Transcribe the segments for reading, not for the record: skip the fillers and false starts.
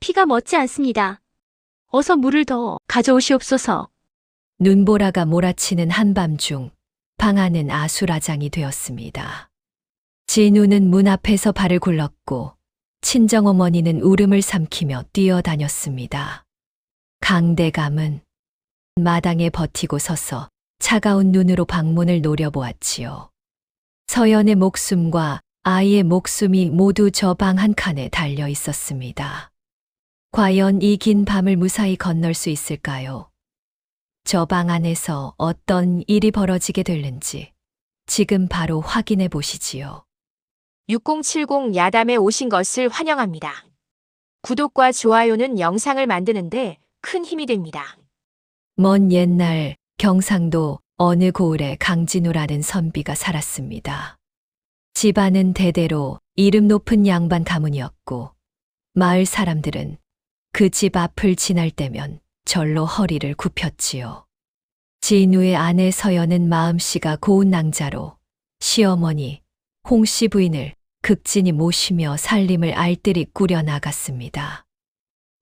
피가 멎지 않습니다. 어서 물을 더 가져오시옵소서. 눈보라가 몰아치는 한밤중 방 안은 아수라장이 되었습니다. 진우는 문 앞에서 발을 굴렀고 친정어머니는 울음을 삼키며 뛰어다녔습니다. 강대감은 마당에 버티고 서서 차가운 눈으로 방문을 노려보았지요. 서연의 목숨과 아이의 목숨이 모두 저 방 한 칸에 달려 있었습니다. 과연 이 긴 밤을 무사히 건널 수 있을까요? 저 방 안에서 어떤 일이 벌어지게 될는지 지금 바로 확인해 보시지요. 6070 야담에 오신 것을 환영합니다. 구독과 좋아요는 영상을 만드는데 큰 힘이 됩니다. 먼 옛날 경상도 어느 고을에 강진우라는 선비가 살았습니다. 집안은 대대로 이름 높은 양반 가문이었고 마을 사람들은 그 집 앞을 지날 때면 절로 허리를 굽혔지요. 진우의 아내 서연은 마음씨가 고운 낭자로 시어머니 홍씨 부인을 극진히 모시며 살림을 알뜰히 꾸려나갔습니다.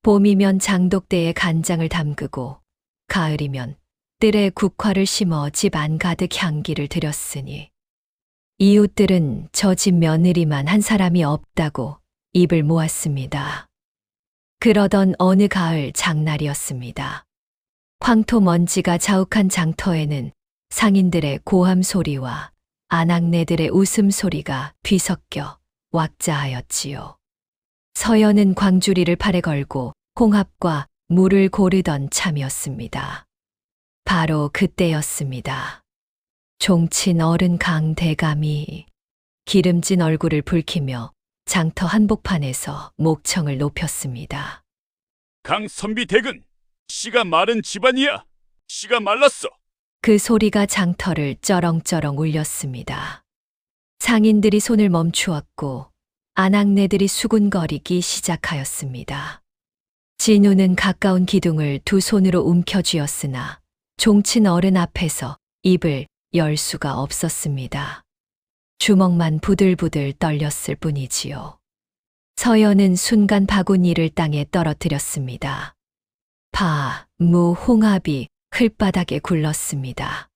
봄이면 장독대에 간장을 담그고 가을이면 뜰에 국화를 심어 집 안 가득 향기를 들였으니 이웃들은 저 집 며느리만 한 사람이 없다고 입을 모았습니다. 그러던 어느 가을 장날이었습니다. 황토 먼지가 자욱한 장터에는 상인들의 고함 소리와 아낙네들의 웃음소리가 뒤섞여 왁자하였지요. 서연은 광주리를 팔에 걸고 홍합과 물을 고르던 참이었습니다. 바로 그때였습니다. 종친 어른 강대감이 기름진 얼굴을 붉히며 장터 한복판에서 목청을 높였습니다. 강선비 댁은 씨가 마른 집안이야. 씨가 말랐어. 그 소리가 장터를 쩌렁쩌렁 울렸습니다. 상인들이 손을 멈추었고 아낙네들이 수군거리기 시작하였습니다. 진우는 가까운 기둥을 두 손으로 움켜쥐었으나 종친 어른 앞에서 입을 열 수가 없었습니다. 주먹만 부들부들 떨렸을 뿐이지요. 서연은 순간 바구니를 땅에 떨어뜨렸습니다. 파, 무, 홍합이 흘바닥에 굴렀습니다.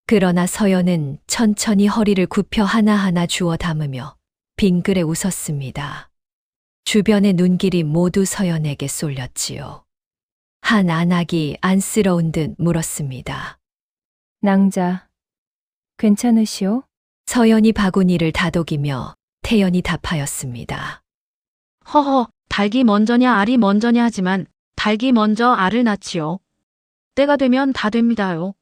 그러나 서연은 천천히 허리를 굽혀 하나하나 주워 담으며 빙그레 웃었습니다. 주변의 눈길이 모두 서연에게 쏠렸지요. 한 안악이 안쓰러운 듯 물었습니다. 낭자, 괜찮으시오? 서연이 바구니를 다독이며 태연히 답하였습니다. 허허, 닭이 먼저냐 알이 먼저냐 하지만 닭이 먼저 알을 낳지요. 때가 되면 다 됩니다요.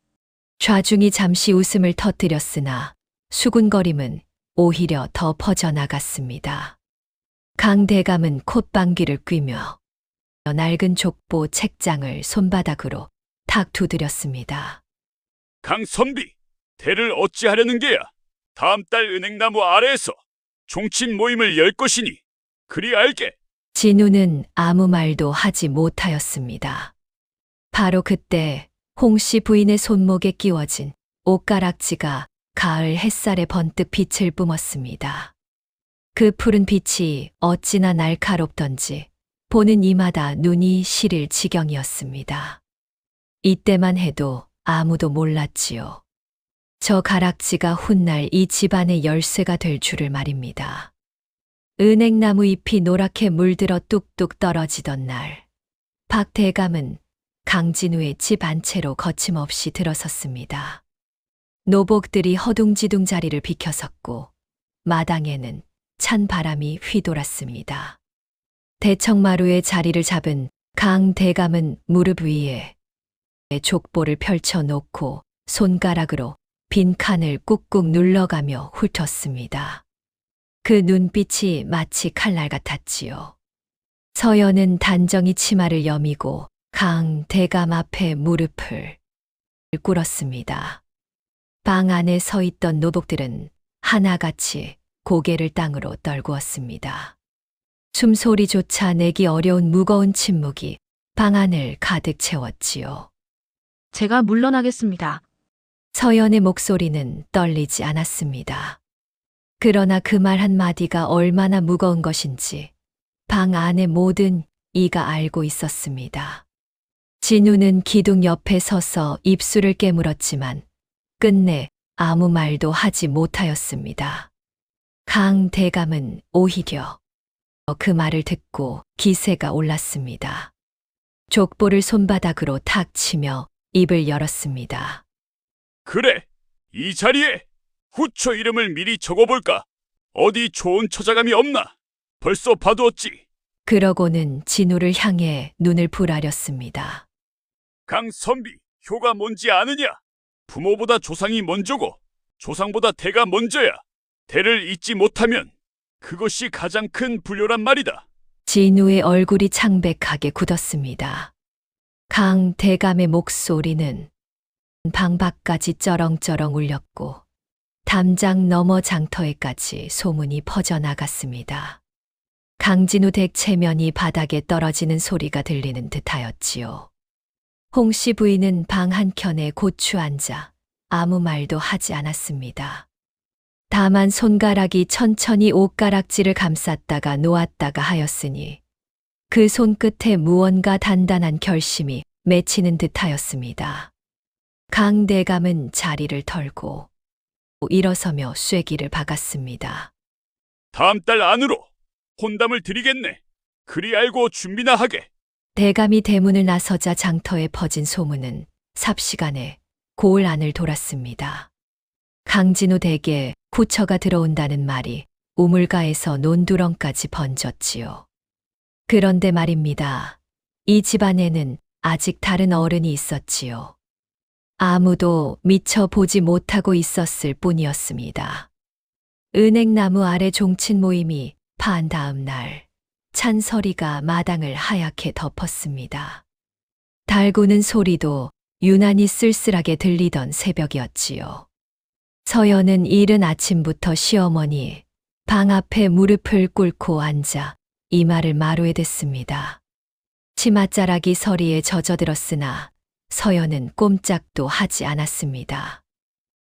좌중이 잠시 웃음을 터뜨렸으나 수군거림은 오히려 더 퍼져나갔습니다. 강대감은 콧방귀를 뀌며 낡은 족보 책장을 손바닥으로 탁 두드렸습니다. 강선비, 대를 어찌하려는 게야? 다음 달 은행나무 아래에서 종친 모임을 열 것이니 그리 알게. 진우는 아무 말도 하지 못하였습니다. 바로 그때 홍씨 부인의 손목에 끼워진 옷가락지가 가을 햇살에 번뜩 빛을 뿜었습니다. 그 푸른 빛이 어찌나 날카롭던지 보는 이마다 눈이 시릴 지경이었습니다. 이때만 해도 아무도 몰랐지요. 저 가락지가 훗날 이 집안의 열쇠가 될 줄을 말입니다. 은행나무 잎이 노랗게 물들어 뚝뚝 떨어지던 날, 박 대감은 강진우의 집 안채로 거침없이 들어섰습니다. 노복들이 허둥지둥 자리를 비켜섰고 마당에는 찬 바람이 휘돌았습니다. 대청마루에 자리를 잡은 강 대감은 무릎 위에 족보를 펼쳐놓고 손가락으로 빈 칸을 꾹꾹 눌러가며 훑었습니다. 그 눈빛이 마치 칼날 같았지요. 서연은 단정히 치마를 여미고 강 대감 앞에 무릎을 꿇었습니다. 방 안에 서 있던 노복들은 하나같이 고개를 땅으로 떨구었습니다. 숨소리조차 내기 어려운 무거운 침묵이 방 안을 가득 채웠지요. 제가 물러나겠습니다. 서연의 목소리는 떨리지 않았습니다. 그러나 그 말 한마디가 얼마나 무거운 것인지 방 안의 모든 이가 알고 있었습니다. 진우는 기둥 옆에 서서 입술을 깨물었지만 끝내 아무 말도 하지 못하였습니다. 강 대감은 오히려 그 말을 듣고 기세가 올랐습니다. 족보를 손바닥으로 탁 치며 입을 열었습니다. 그래, 이 자리에 후처 이름을 미리 적어볼까? 어디 좋은 처자감이 없나? 벌써 봐두었지. 그러고는 진우를 향해 눈을 부라렸습니다. 강선비, 효가 뭔지 아느냐? 부모보다 조상이 먼저고 조상보다 대가 먼저야. 대를 잇지 못하면 그것이 가장 큰 불효란 말이다. 진우의 얼굴이 창백하게 굳었습니다. 강 대감의 목소리는 방 밖까지 쩌렁쩌렁 울렸고 담장 너머 장터에까지 소문이 퍼져나갔습니다. 강진우 댁 체면이 바닥에 떨어지는 소리가 들리는 듯하였지요. 홍씨 부인은 방 한켠에 고추 앉아 아무 말도 하지 않았습니다. 다만 손가락이 천천히 옷가락지를 감쌌다가 놓았다가 하였으니 그 손끝에 무언가 단단한 결심이 맺히는 듯하였습니다. 강 대감은 자리를 털고 일어서며 쐐기를 박았습니다. 다음 달 안으로 혼담을 드리겠네. 그리 알고 준비나 하게. 대감이 대문을 나서자 장터에 퍼진 소문은 삽시간에 고을 안을 돌았습니다. 강진우 댁에 후처가 들어온다는 말이 우물가에서 논두렁까지 번졌지요. 그런데 말입니다. 이 집안에는 아직 다른 어른이 있었지요. 아무도 미처 보지 못하고 있었을 뿐이었습니다. 은행나무 아래 종친 모임이 파한 다음 날 찬서리가 마당을 하얗게 덮었습니다. 달구는 소리도 유난히 쓸쓸하게 들리던 새벽이었지요. 서연은 이른 아침부터 시어머니 방 앞에 무릎을 꿇고 앉아 이마를 마루에 댔습니다. 치맛자락이 서리에 젖어들었으나 서연은 꼼짝도 하지 않았습니다.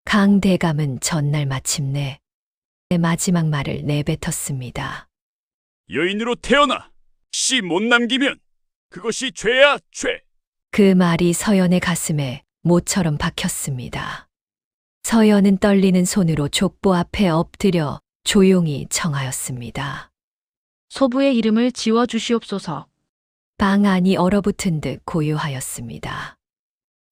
강 대감은 전날 마침내 마지막 말을 내뱉었습니다. 여인으로 태어나 씨 못 남기면 그것이 죄야, 죄. 그 말이 서연의 가슴에 모처럼 박혔습니다. 서연은 떨리는 손으로 족보 앞에 엎드려 조용히 청하였습니다. 소부의 이름을 지워 주시옵소서. 방 안이 얼어붙은 듯 고요하였습니다.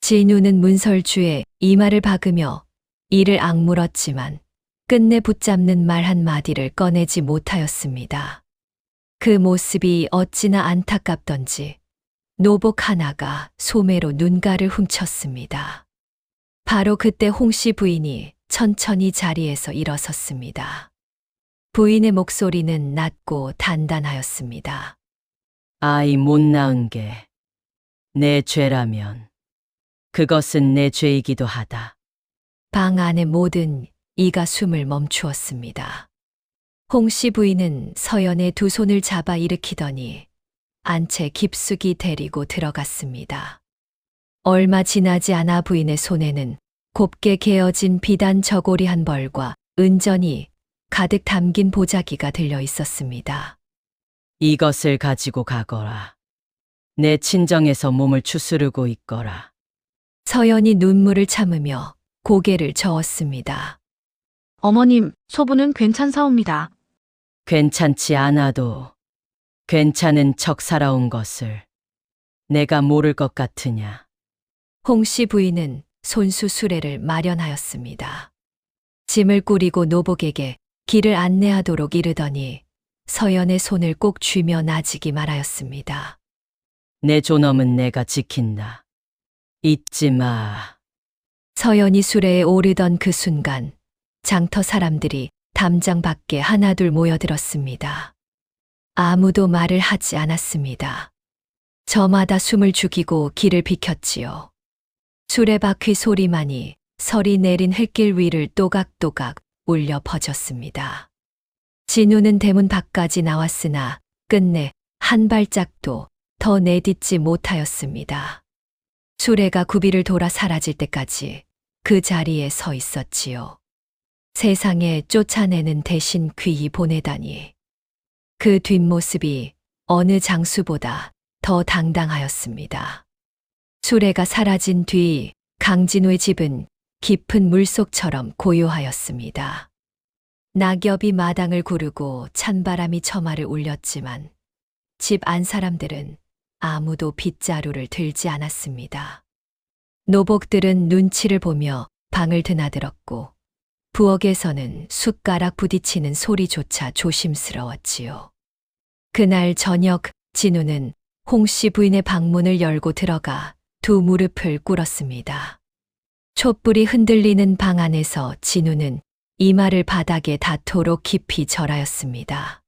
진우는 문설주에 이마를 박으며 이를 악물었지만 끝내 붙잡는 말 한마디를 꺼내지 못하였습니다. 그 모습이 어찌나 안타깝던지 노복 하나가 소매로 눈가를 훔쳤습니다. 바로 그때 홍씨 부인이 천천히 자리에서 일어섰습니다. 부인의 목소리는 낮고 단단하였습니다. 아이 못 낳은 게 내 죄라면 그것은 내 죄이기도 하다. 방 안의 모든 이가 숨을 멈추었습니다. 홍씨 부인은 서연의 두 손을 잡아 일으키더니 안채 깊숙이 데리고 들어갔습니다. 얼마 지나지 않아 부인의 손에는 곱게 개어진 비단 저고리 한 벌과 은전이 가득 담긴 보자기가 들려 있었습니다. 이것을 가지고 가거라. 내 친정에서 몸을 추스르고 있거라. 서연이 눈물을 참으며 고개를 저었습니다. 어머님, 소부는 괜찮사옵니다. 괜찮지 않아도 괜찮은 척 살아온 것을 내가 모를 것 같으냐. 홍씨 부인은 손수 수레를 마련하였습니다. 짐을 꾸리고 노복에게 길을 안내하도록 이르더니 서연의 손을 꼭 쥐며 나지기 말하였습니다. 내 존엄은 내가 지킨다. 잊지 마. 서연이 수레에 오르던 그 순간 장터 사람들이 담장 밖에 하나둘 모여들었습니다. 아무도 말을 하지 않았습니다. 저마다 숨을 죽이고 길을 비켰지요. 수레바퀴 소리만이 서리 내린 흙길 위를 또각또각 울려 퍼졌습니다. 진우는 대문 밖까지 나왔으나 끝내 한 발짝도 더 내딛지 못하였습니다. 수레가 구비를 돌아 사라질 때까지 그 자리에 서 있었지요. 세상에 쫓아내는 대신 귀히 보내다니. 그 뒷모습이 어느 장수보다 더 당당하였습니다. 수레가 사라진 뒤 강진우의 집은 깊은 물속처럼 고요하였습니다. 낙엽이 마당을 구르고 찬바람이 처마를 울렸지만 집 안 사람들은 아무도 빗자루를 들지 않았습니다. 노복들은 눈치를 보며 방을 드나들었고 부엌에서는 숟가락 부딪히는 소리조차 조심스러웠지요. 그날 저녁 진우는 홍씨 부인의 방문을 열고 들어가 두 무릎을 꿇었습니다. 촛불이 흔들리는 방 안에서 진우는 이마를 바닥에 닿도록 깊이 절하였습니다.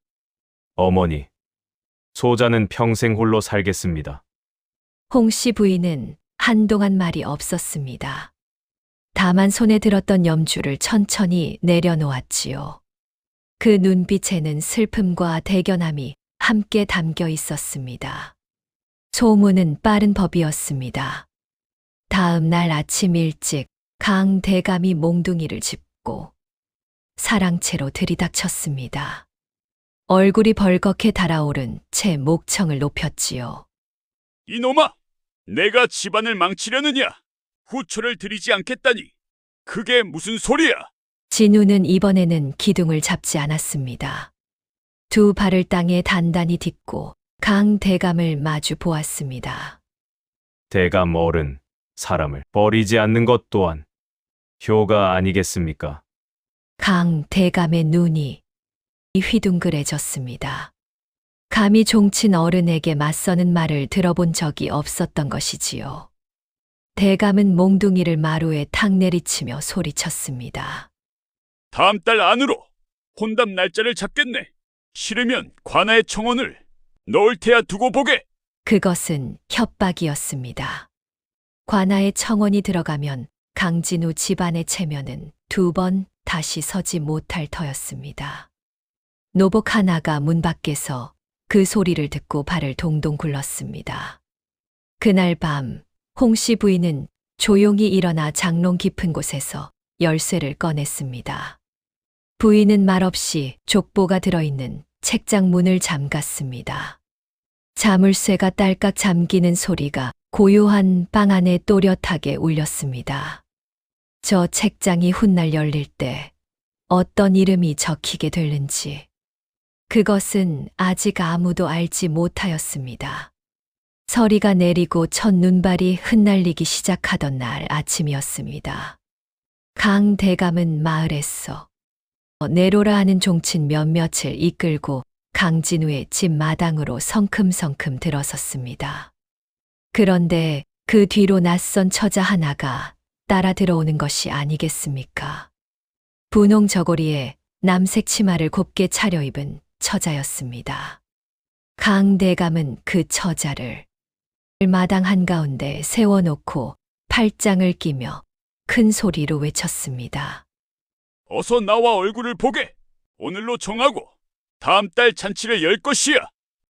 어머니, 소자는 평생 홀로 살겠습니다. 홍씨 부인은 한동안 말이 없었습니다. 다만 손에 들었던 염주를 천천히 내려놓았지요. 그 눈빛에는 슬픔과 대견함이 함께 담겨 있었습니다. 소문은 빠른 법이었습니다. 다음 날 아침 일찍 강 대감이 몽둥이를 짚고 사랑채로 들이닥쳤습니다. 얼굴이 벌겋게 달아오른 채 목청을 높였지요. 이놈아! 내가 집안을 망치려느냐? 후초를 드리지 않겠다니. 그게 무슨 소리야? 진우는 이번에는 기둥을 잡지 않았습니다. 두 발을 땅에 단단히 딛고 강 대감을 마주 보았습니다. 대감 어른, 사람을 버리지 않는 것 또한 효가 아니겠습니까? 강 대감의 눈이 휘둥그레졌습니다. 감히 종친 어른에게 맞서는 말을 들어본 적이 없었던 것이지요. 대감은 몽둥이를 마루에 탁 내리치며 소리쳤습니다. 다음 달 안으로 혼답 날짜를 잡겠네. 싫으면 관아의 청혼을 넣을 테야 두고 보게. 그것은 협박이었습니다. 관아의 청혼이 들어가면 강진우 집안의 체면은 두 번 다시 서지 못할 터였습니다. 노복 하나가 문 밖에서 그 소리를 듣고 발을 동동 굴렀습니다. 그날 밤 홍씨 부인은 조용히 일어나 장롱 깊은 곳에서 열쇠를 꺼냈습니다. 부인은 말없이 족보가 들어있는 책장 문을 잠갔습니다. 자물쇠가 딸깍 잠기는 소리가 고요한 방 안에 또렷하게 울렸습니다. 저 책장이 훗날 열릴 때 어떤 이름이 적히게 될는지 그것은 아직 아무도 알지 못하였습니다. 서리가 내리고 첫 눈발이 흩날리기 시작하던 날 아침이었습니다. 강 대감은 마을에서 내로라 하는 종친 몇몇을 이끌고 강진우의 집 마당으로 성큼성큼 들어섰습니다. 그런데 그 뒤로 낯선 처자 하나가 따라 들어오는 것이 아니겠습니까? 분홍 저고리에 남색 치마를 곱게 차려입은 처자였습니다. 강 대감은 그 처자를 마당 한가운데 세워놓고 팔짱을 끼며 큰 소리로 외쳤습니다. 어서 나와 얼굴을 보게. 오늘로 정하고 다음 달 잔치를 열 것이야.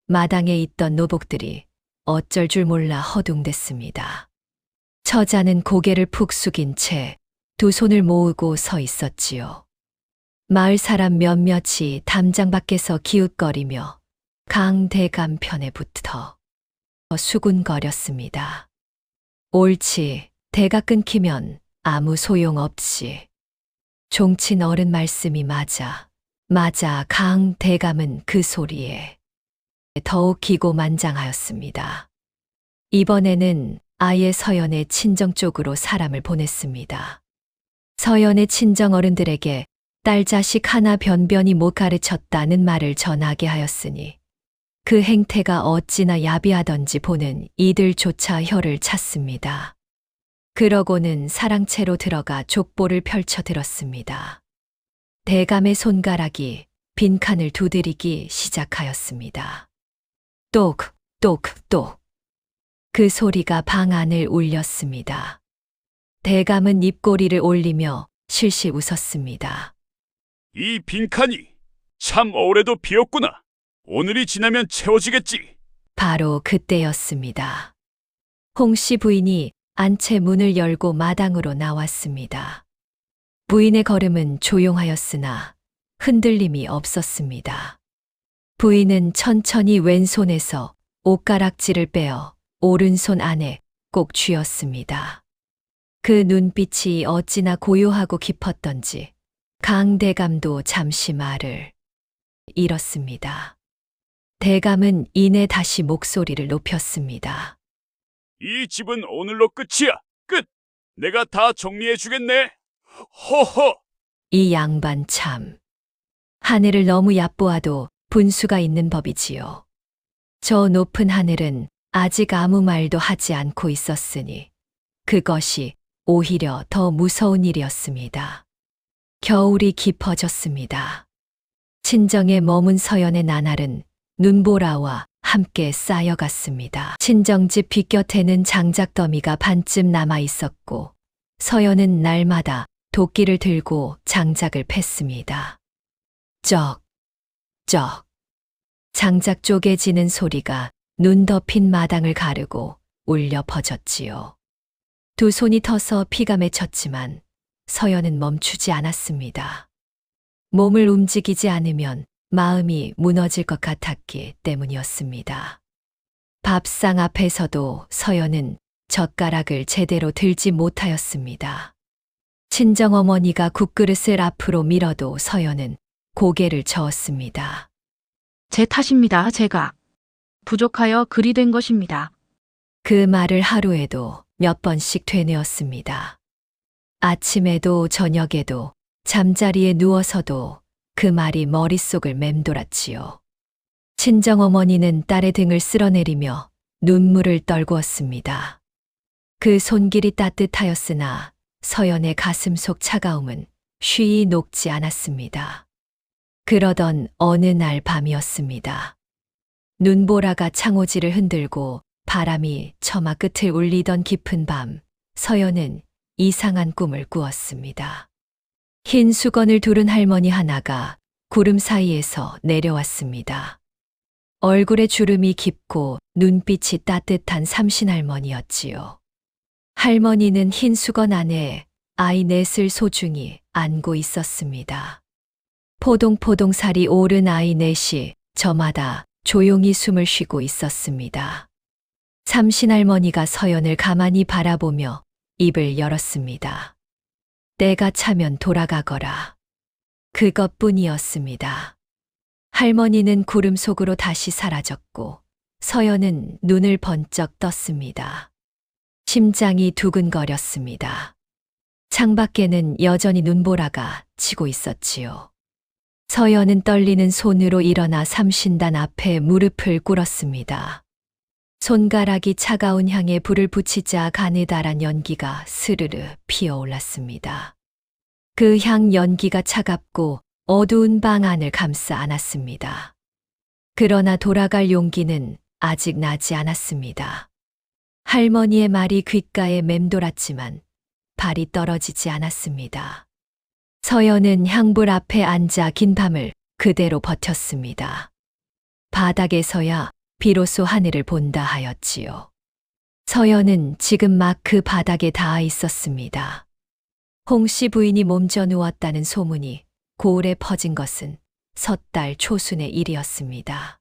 마당에 있던 노복들이 어쩔 줄 몰라 허둥댔습니다. 처자는 고개를 푹 숙인 채 두 손을 모으고 서 있었지요. 마을 사람 몇몇이 담장 밖에서 기웃거리며 강 대감 편에 붙어 수군거렸습니다. 옳지, 대가 끊기면 아무 소용없이. 종친 어른 말씀이 맞아 강 대감은 그 소리에 더욱 기고만장하였습니다. 이번에는 아예 서연의 친정 쪽으로 사람을 보냈습니다. 서연의 친정 어른들에게 딸 자식 하나 변변히 못 가르쳤다는 말을 전하게 하였으니 그 행태가 어찌나 야비하던지 보는 이들조차 혀를 찼습니다. 그러고는 사랑채로 들어가 족보를 펼쳐 들었습니다. 대감의 손가락이 빈칸을 두드리기 시작하였습니다. 똑, 똑, 똑. 그 소리가 방 안을 울렸습니다. 대감은 입꼬리를 올리며 실실 웃었습니다. 이 빈칸이 참 오래도 비었구나. 오늘이 지나면 채워지겠지. 바로 그때였습니다. 홍씨 부인이 안채 문을 열고 마당으로 나왔습니다. 부인의 걸음은 조용하였으나 흔들림이 없었습니다. 부인은 천천히 왼손에서 옷가락지를 빼어 오른손 안에 꼭 쥐었습니다. 그 눈빛이 어찌나 고요하고 깊었던지 강 대감도 잠시 말을 잃었습니다. 대감은 이내 다시 목소리를 높였습니다. 이 집은 오늘로 끝이야. 끝. 내가 다 정리해 주겠네. 허허. 이 양반 참. 하늘을 너무 얕보아도 분수가 있는 법이지요. 저 높은 하늘은 아직 아무 말도 하지 않고 있었으니 그것이 오히려 더 무서운 일이었습니다. 겨울이 깊어졌습니다. 친정에 머문 서연의 나날은 눈보라와 함께 쌓여갔습니다. 친정집 빗곁에는 장작더미가 반쯤 남아 있었고 서연은 날마다 도끼를 들고 장작을 팼습니다. 쩍, 쩍. 장작 쪼개지는 소리가 눈 덮인 마당을 가르고 울려 퍼졌지요. 두 손이 터서 피가 맺혔지만 서연은 멈추지 않았습니다. 몸을 움직이지 않으면 마음이 무너질 것 같았기 때문이었습니다. 밥상 앞에서도 서연은 젓가락을 제대로 들지 못하였습니다. 친정어머니가 국그릇을 앞으로 밀어도 서연은 고개를 저었습니다. 제 탓입니다. 제가 부족하여 그리 된 것입니다. 그 말을 하루에도 몇 번씩 되뇌었습니다. 아침에도 저녁에도 잠자리에 누워서도 그 말이 머릿속을 맴돌았지요. 친정어머니는 딸의 등을 쓸어내리며 눈물을 떨구었습니다. 그 손길이 따뜻하였으나 서연의 가슴 속 차가움은 쉬이 녹지 않았습니다. 그러던 어느 날 밤이었습니다. 눈보라가 창호지를 흔들고 바람이 처마 끝을 울리던 깊은 밤, 서연은 이상한 꿈을 꾸었습니다. 흰 수건을 두른 할머니 하나가 구름 사이에서 내려왔습니다. 얼굴에 주름이 깊고 눈빛이 따뜻한 삼신할머니였지요. 할머니는 흰 수건 안에 아이 넷을 소중히 안고 있었습니다. 포동포동 살이 오른 아이 넷이 저마다 조용히 숨을 쉬고 있었습니다. 삼신할머니가 서연을 가만히 바라보며 입을 열었습니다. 때가 차면 돌아가거라. 그것뿐이었습니다. 할머니는 구름 속으로 다시 사라졌고 서연은 눈을 번쩍 떴습니다. 심장이 두근거렸습니다. 창밖에는 여전히 눈보라가 치고 있었지요. 서연은 떨리는 손으로 일어나 삼신단 앞에 무릎을 꿇었습니다. 손가락이 차가운 향에 불을 붙이자 가느다란 연기가 스르르 피어올랐습니다. 그 향 연기가 차갑고 어두운 방 안을 감싸 안았습니다. 그러나 돌아갈 용기는 아직 나지 않았습니다. 할머니의 말이 귓가에 맴돌았지만 발이 떨어지지 않았습니다. 서연은 향불 앞에 앉아 긴 밤을 그대로 버텼습니다. 바닥에서야 비로소 하늘을 본다 하였지요. 서연은 지금 막 그 바닥에 닿아 있었습니다. 홍씨 부인이 몸져 누웠다는 소문이 고을에 퍼진 것은 섣달 초순의 일이었습니다.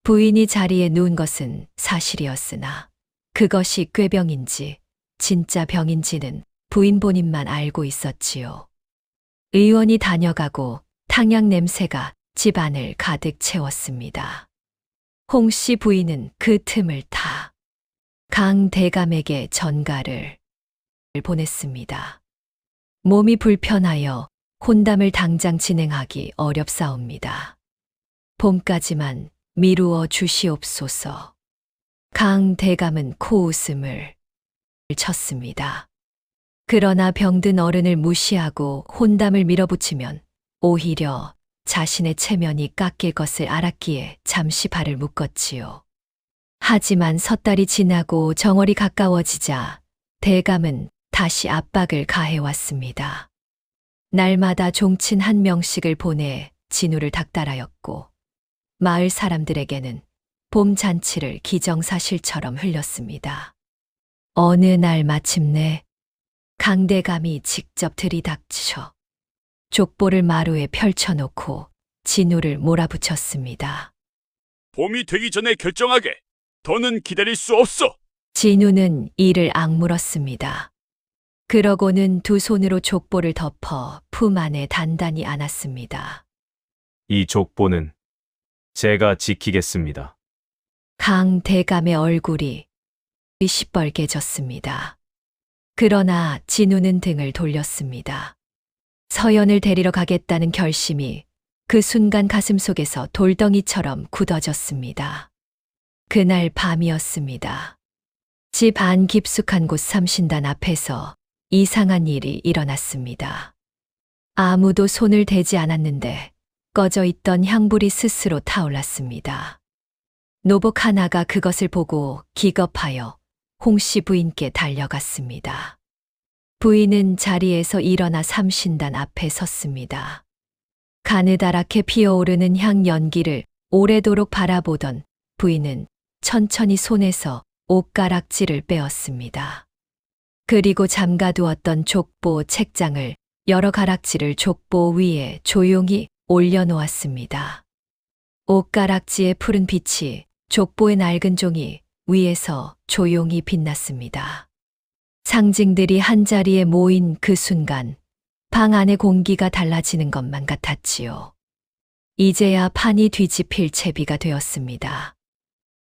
부인이 자리에 누운 것은 사실이었으나 그것이 꾀병인지 진짜 병인지는 부인 본인만 알고 있었지요. 의원이 다녀가고 탕약 냄새가 집안을 가득 채웠습니다. 홍씨 부인은 그 틈을 타 강 대감에게 전가를 보냈습니다. 몸이 불편하여 혼담을 당장 진행하기 어렵사옵니다. 봄까지만 미루어 주시옵소서. 강 대감은 코웃음을 쳤습니다. 그러나 병든 어른을 무시하고 혼담을 밀어붙이면 오히려 자신의 체면이 깎일 것을 알았기에 잠시 발을 묶었지요. 하지만 섣달이 지나고 정월이 가까워지자 대감은 다시 압박을 가해왔습니다. 날마다 종친 한 명씩을 보내 진우를 닥달하였고 마을 사람들에게는 봄 잔치를 기정사실처럼 흘렸습니다. 어느 날 마침내 강대감이 직접 들이닥쳐 족보를 마루에 펼쳐놓고 진우를 몰아붙였습니다. 봄이 되기 전에 결정하게. 더는 기다릴 수 없어. 진우는 이를 악물었습니다. 그러고는 두 손으로 족보를 덮어 품 안에 단단히 안았습니다. 이 족보는 제가 지키겠습니다. 강 대감의 얼굴이 시뻘개졌습니다. 그러나 진우는 등을 돌렸습니다. 서연을 데리러 가겠다는 결심이 그 순간 가슴속에서 돌덩이처럼 굳어졌습니다. 그날 밤이었습니다. 집 안 깊숙한 곳 삼신단 앞에서 이상한 일이 일어났습니다. 아무도 손을 대지 않았는데 꺼져 있던 향불이 스스로 타올랐습니다. 노복 하나가 그것을 보고 기겁하여 홍씨 부인께 달려갔습니다. 부인은 자리에서 일어나 삼신단 앞에 섰습니다. 가느다랗게 피어오르는 향 연기를 오래도록 바라보던 부인은 천천히 손에서 옷가락지를 빼었습니다. 그리고 잠가두었던 족보 책장을 여러 가락지를 족보 위에 조용히 올려놓았습니다. 옷가락지의 푸른 빛이 족보의 낡은 종이 위에서 조용히 빛났습니다. 상징들이 한자리에 모인 그 순간 방 안의 공기가 달라지는 것만 같았지요. 이제야 판이 뒤집힐 채비가 되었습니다.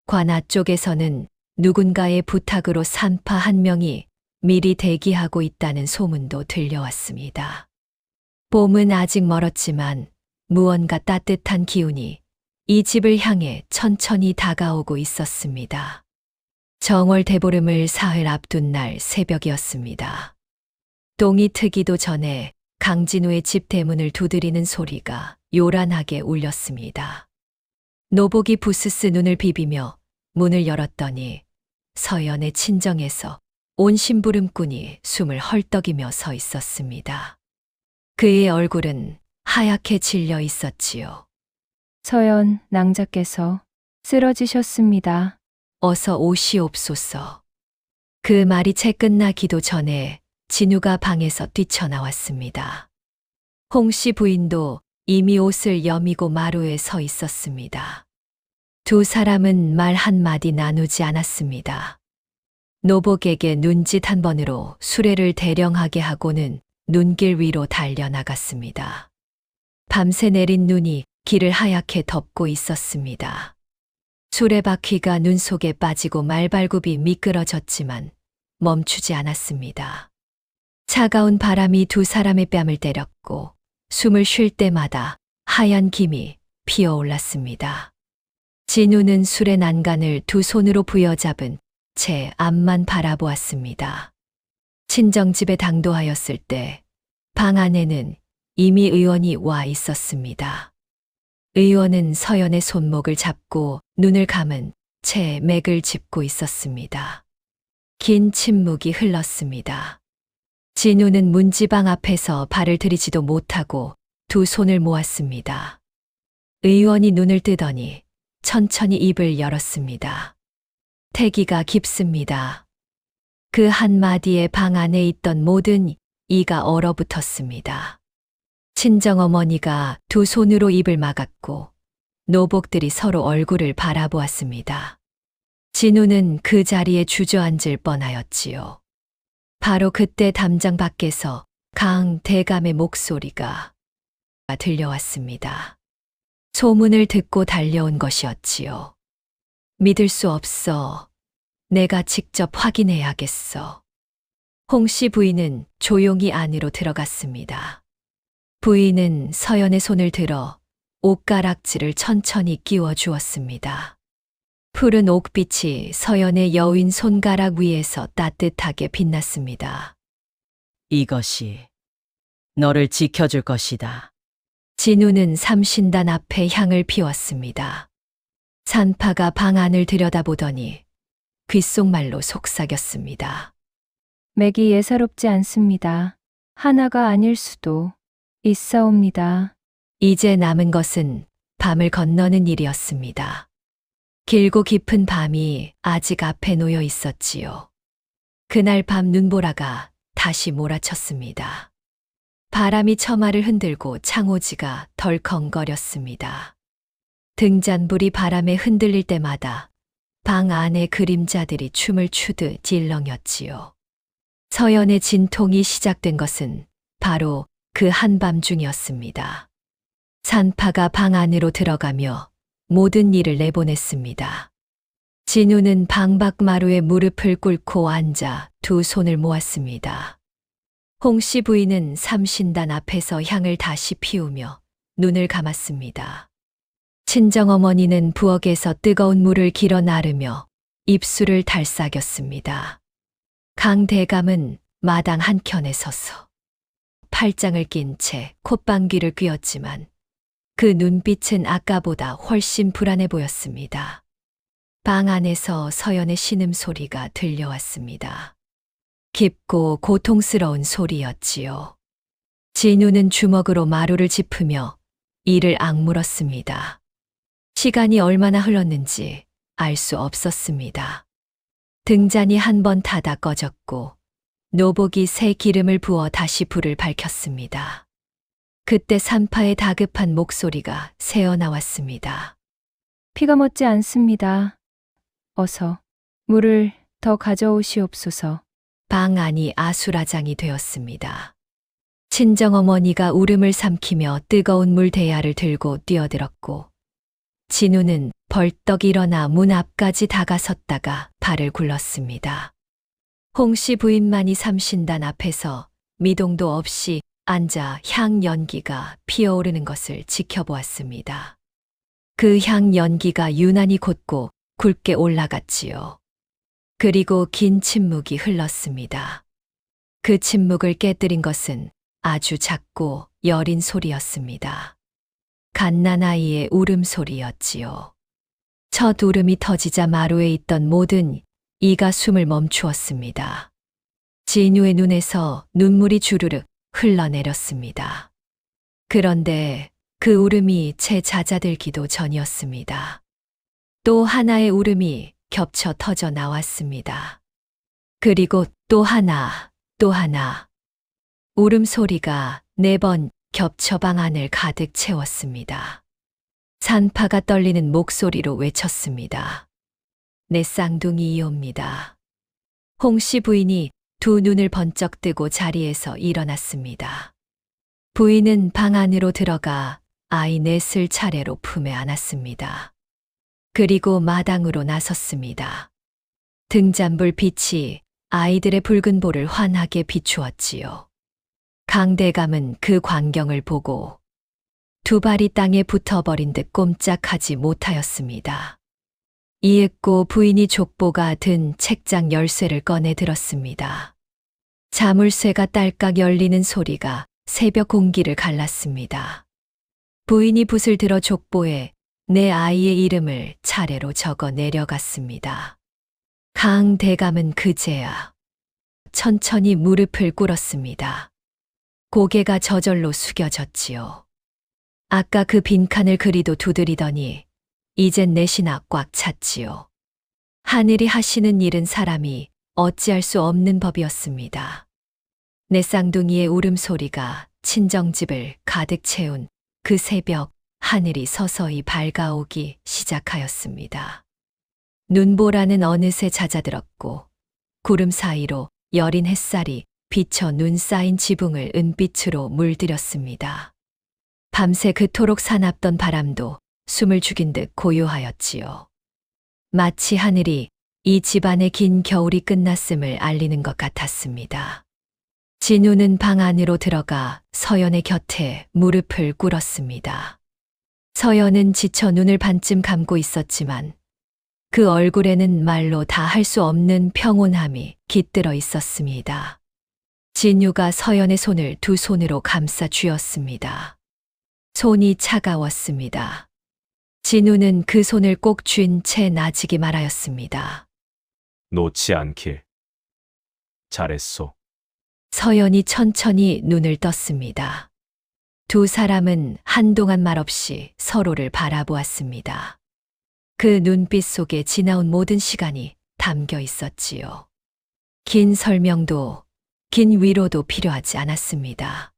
관아 쪽에서는 누군가의 부탁으로 산파 한 명이 미리 대기하고 있다는 소문도 들려왔습니다. 봄은 아직 멀었지만 무언가 따뜻한 기운이 이 집을 향해 천천히 다가오고 있었습니다. 정월 대보름을 사흘 앞둔 날 새벽이었습니다. 똥이 트기도 전에 강진우의 집 대문을 두드리는 소리가 요란하게 울렸습니다. 노복이 부스스 눈을 비비며 문을 열었더니 서연의 친정에서 온 심부름꾼이 숨을 헐떡이며 서 있었습니다. 그의 얼굴은 하얗게 질려 있었지요. 서연 낭자께서 쓰러지셨습니다. 어서 오시옵소서. 그 말이 채 끝나기도 전에 진우가 방에서 뛰쳐나왔습니다. 홍씨 부인도 이미 옷을 여미고 마루에 서 있었습니다. 두 사람은 말 한마디 나누지 않았습니다. 노복에게 눈짓 한 번으로 수레를 대령하게 하고는 눈길 위로 달려나갔습니다. 밤새 내린 눈이 길을 하얗게 덮고 있었습니다. 수레바퀴가 눈 속에 빠지고 말발굽이 미끄러졌지만 멈추지 않았습니다. 차가운 바람이 두 사람의 뺨을 때렸고 숨을 쉴 때마다 하얀 김이 피어올랐습니다. 진우는 술의 난간을 두 손으로 부여잡은 채 앞만 바라보았습니다. 친정집에 당도하였을 때 방 안에는 이미 의원이 와 있었습니다. 의원은 서연의 손목을 잡고 눈을 감은 채 맥을 짚고 있었습니다. 긴 침묵이 흘렀습니다. 진우는 문지방 앞에서 발을 들이지도 못하고 두 손을 모았습니다. 의원이 눈을 뜨더니 천천히 입을 열었습니다. 태기가 깊습니다. 그 한마디에 방 안에 있던 모든 이가 얼어붙었습니다. 친정어머니가 두 손으로 입을 막았고 노복들이 서로 얼굴을 바라보았습니다. 진우는 그 자리에 주저앉을 뻔하였지요. 바로 그때 담장 밖에서 강 대감의 목소리가 들려왔습니다. 소문을 듣고 달려온 것이었지요. 믿을 수 없어. 내가 직접 확인해야겠어. 홍씨 부인은 조용히 안으로 들어갔습니다. 부인은 서연의 손을 들어 옷가락지를 천천히 끼워 주었습니다. 푸른 옥빛이 서연의 여윈 손가락 위에서 따뜻하게 빛났습니다. 이것이 너를 지켜줄 것이다. 진우는 삼신단 앞에 향을 피웠습니다. 산파가 방 안을 들여다보더니 귓속말로 속삭였습니다. 맥이 예사롭지 않습니다. 하나가 아닐 수도 있사옵니다. 이제 남은 것은 밤을 건너는 일이었습니다. 길고 깊은 밤이 아직 앞에 놓여 있었지요. 그날 밤 눈보라가 다시 몰아쳤습니다. 바람이 처마를 흔들고 창호지가 덜컹거렸습니다. 등잔불이 바람에 흔들릴 때마다 방 안의 그림자들이 춤을 추듯 질렁였지요. 서연의 진통이 시작된 것은 바로 그 한밤중이었습니다. 산파가 방 안으로 들어가며 모든 일을 내보냈습니다. 진우는 방밖 마루에 무릎을 꿇고 앉아 두 손을 모았습니다. 홍씨 부인은 삼신단 앞에서 향을 다시 피우며 눈을 감았습니다. 친정어머니는 부엌에서 뜨거운 물을 길어 나르며 입술을 달싹였습니다. 강 대감은 마당 한켠에 서서 팔짱을 낀 채 콧방귀를 뀌었지만 그 눈빛은 아까보다 훨씬 불안해 보였습니다. 방 안에서 서연의 신음소리가 들려왔습니다. 깊고 고통스러운 소리였지요. 진우는 주먹으로 마루를 짚으며 이를 악물었습니다. 시간이 얼마나 흘렀는지 알 수 없었습니다. 등잔이 한 번 타다 꺼졌고 노복이 새 기름을 부어 다시 불을 밝혔습니다. 그때 산파의 다급한 목소리가 새어나왔습니다. 피가 멎지 않습니다. 어서 물을 더 가져오시옵소서. 방 안이 아수라장이 되었습니다. 친정어머니가 울음을 삼키며 뜨거운 물 대야를 들고 뛰어들었고 진우는 벌떡 일어나 문 앞까지 다가섰다가 발을 굴렀습니다. 홍씨 부인만이 삼신단 앞에서 미동도 없이 앉아 향 연기가 피어오르는 것을 지켜보았습니다. 그 향 연기가 유난히 곧고 굵게 올라갔지요. 그리고 긴 침묵이 흘렀습니다. 그 침묵을 깨뜨린 것은 아주 작고 여린 소리였습니다. 갓난아이의 울음소리였지요. 첫 울음이 터지자 마루에 있던 모든 이가 숨을 멈추었습니다. 진우의 눈에서 눈물이 주르륵 흘러내렸습니다. 그런데 그 울음이 채 잦아들기도 전이었습니다. 또 하나의 울음이 겹쳐 터져 나왔습니다. 그리고 또 하나, 또 하나. 울음소리가 4번 겹쳐 방 안을 가득 채웠습니다. 산파가 떨리는 목소리로 외쳤습니다. 내 쌍둥이이옵니다. 홍씨 부인이 두 눈을 번쩍 뜨고 자리에서 일어났습니다. 부인은 방 안으로 들어가 아이 넷을 차례로 품에 안았습니다. 그리고 마당으로 나섰습니다. 등잔불 빛이 아이들의 붉은 볼을 환하게 비추었지요. 강대감은 그 광경을 보고 두 발이 땅에 붙어버린 듯 꼼짝하지 못하였습니다. 이윽고 부인이 족보가 든 책장 열쇠를 꺼내 들었습니다. 자물쇠가 딸깍 열리는 소리가 새벽 공기를 갈랐습니다. 부인이 붓을 들어 족보에 내 아이의 이름을 차례로 적어 내려갔습니다. 강 대감은 그제야 천천히 무릎을 꿇었습니다. 고개가 저절로 숙여졌지요. 아까 그 빈칸을 그리도 두드리더니 이젠 넷이나 꽉 찼지요. 하늘이 하시는 일은 사람이 어찌할 수 없는 법이었습니다. 내 쌍둥이의 울음소리가 친정집을 가득 채운 그 새벽 하늘이 서서히 밝아오기 시작하였습니다. 눈보라는 어느새 잦아들었고 구름 사이로 여린 햇살이 비쳐 눈 쌓인 지붕을 은빛으로 물들였습니다. 밤새 그토록 사납던 바람도 숨을 죽인 듯 고요하였지요. 마치 하늘이 이 집안의 긴 겨울이 끝났음을 알리는 것 같았습니다. 진우는 방 안으로 들어가 서연의 곁에 무릎을 꿇었습니다. 서연은 지쳐 눈을 반쯤 감고 있었지만 그 얼굴에는 말로 다 할 수 없는 평온함이 깃들어 있었습니다. 진유가 서연의 손을 두 손으로 감싸 쥐었습니다. 손이 차가웠습니다. 진우는 그 손을 꼭 쥔 채 나지기 말하였습니다. 놓지 않길. 잘했소. 서연이 천천히 눈을 떴습니다. 두 사람은 한동안 말없이 서로를 바라보았습니다. 그 눈빛 속에 지나온 모든 시간이 담겨 있었지요. 긴 설명도 긴 위로도 필요하지 않았습니다.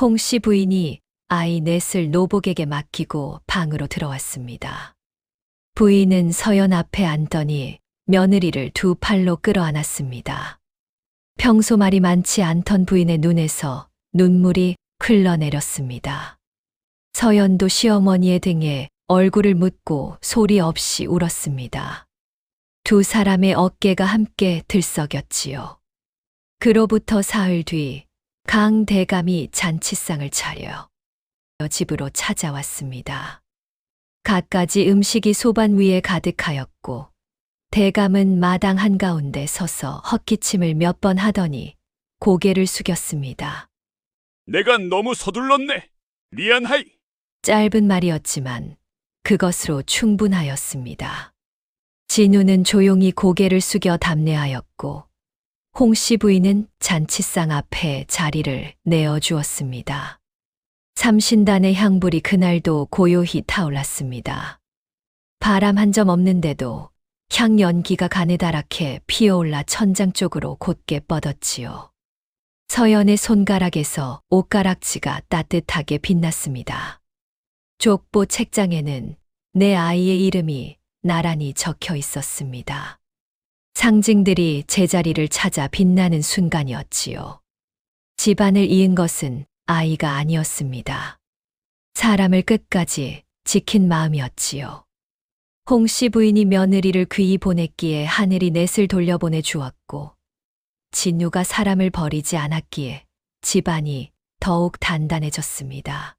홍씨 부인이 아이 넷을 노복에게 맡기고 방으로 들어왔습니다. 부인은 서연 앞에 앉더니 며느리를 두 팔로 끌어안았습니다. 평소 말이 많지 않던 부인의 눈에서 눈물이 흘러내렸습니다. 서연도 시어머니의 등에 얼굴을 묻고 소리 없이 울었습니다. 두 사람의 어깨가 함께 들썩였지요. 그로부터 사흘 뒤 강 대감이 잔치상을 차려 집으로 찾아왔습니다. 갖가지 음식이 소반 위에 가득하였고 대감은 마당 한가운데 서서 헛기침을 몇 번 하더니 고개를 숙였습니다. 내가 너무 서둘렀네. 미안하이. 짧은 말이었지만 그것으로 충분하였습니다. 진우는 조용히 고개를 숙여 답례하였고 홍씨 부인은 잔치상 앞에 자리를 내어주었습니다. 삼신단의 향불이 그날도 고요히 타올랐습니다. 바람 한 점 없는데도 향 연기가 가느다랗게 피어올라 천장 쪽으로 곧게 뻗었지요. 서연의 손가락에서 옷가락지가 따뜻하게 빛났습니다. 족보 책장에는 내 아이의 이름이 나란히 적혀 있었습니다. 상징들이 제자리를 찾아 빛나는 순간이었지요. 집안을 이은 것은 아이가 아니었습니다. 사람을 끝까지 지킨 마음이었지요. 홍씨 부인이 며느리를 귀히 보냈기에 하늘이 넷을 돌려보내 주었고 진우가 사람을 버리지 않았기에 집안이 더욱 단단해졌습니다.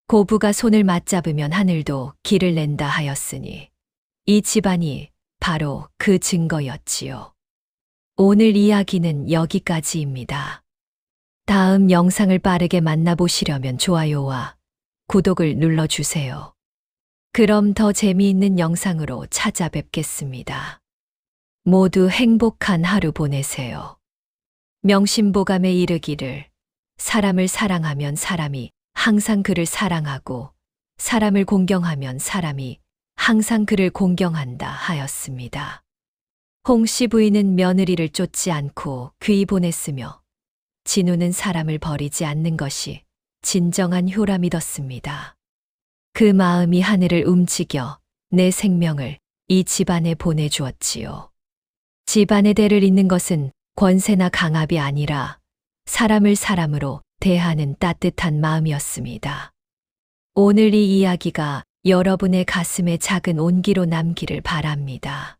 고부가 손을 맞잡으면 하늘도 길을 낸다 하였으니 이 집안이 바로 그 증거였지요. 오늘 이야기는 여기까지입니다. 다음 영상을 빠르게 만나보시려면 좋아요와 구독을 눌러주세요. 그럼 더 재미있는 영상으로 찾아뵙겠습니다. 모두 행복한 하루 보내세요. 명심보감에 이르기를 사람을 사랑하면 사람이 항상 그를 사랑하고 사람을 공경하면 사람이 항상 그를 공경한다 하였습니다. 홍씨 부인은 며느리를 쫓지 않고 귀히 보냈으며 진우는 사람을 버리지 않는 것이 진정한 효라 믿었습니다. 그 마음이 하늘을 움직여 내 생명을 이 집안에 보내주었지요. 집안의 대를 잇는 것은 권세나 강압이 아니라 사람을 사람으로 대하는 따뜻한 마음이었습니다. 오늘 이 이야기가 여러분의 가슴에 작은 온기로 남기를 바랍니다.